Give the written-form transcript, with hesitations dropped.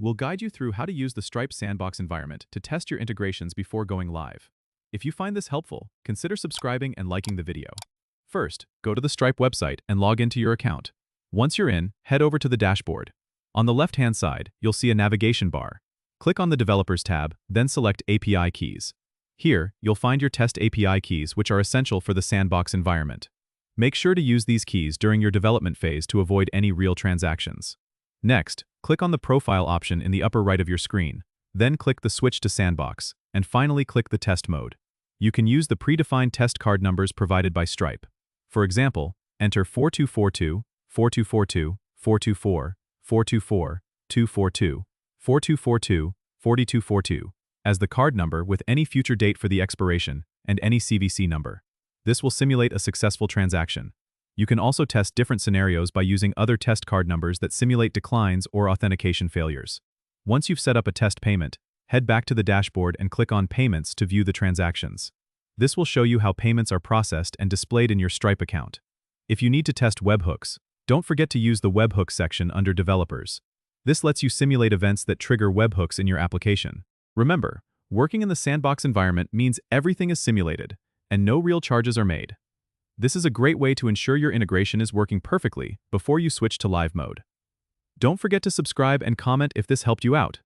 We'll guide you through how to use the Stripe Sandbox environment to test your integrations before going live. If you find this helpful, consider subscribing and liking the video. First, go to the Stripe website and log into your account. Once you're in, head over to the dashboard. On the left-hand side, you'll see a navigation bar. Click on the Developers tab, then select API Keys. Here, you'll find your test API keys, which are essential for the Sandbox environment. Make sure to use these keys during your development phase to avoid any real transactions. Next, click on the Profile option in the upper right of your screen. Then click the Switch to Sandbox, and finally click the Test mode. You can use the predefined test card numbers provided by Stripe. For example, enter 4242, 4242, 424, 424, 242, 4242, 4242 as the card number with any future date for the expiration and any CVC number. This will simulate a successful transaction. You can also test different scenarios by using other test card numbers that simulate declines or authentication failures. Once you've set up a test payment, head back to the dashboard and click on Payments to view the transactions. This will show you how payments are processed and displayed in your Stripe account. If you need to test webhooks, don't forget to use the Webhooks section under Developers. This lets you simulate events that trigger webhooks in your application. Remember, working in the Sandbox environment means everything is simulated, and no real charges are made. This is a great way to ensure your integration is working perfectly before you switch to live mode. Don't forget to subscribe and comment if this helped you out.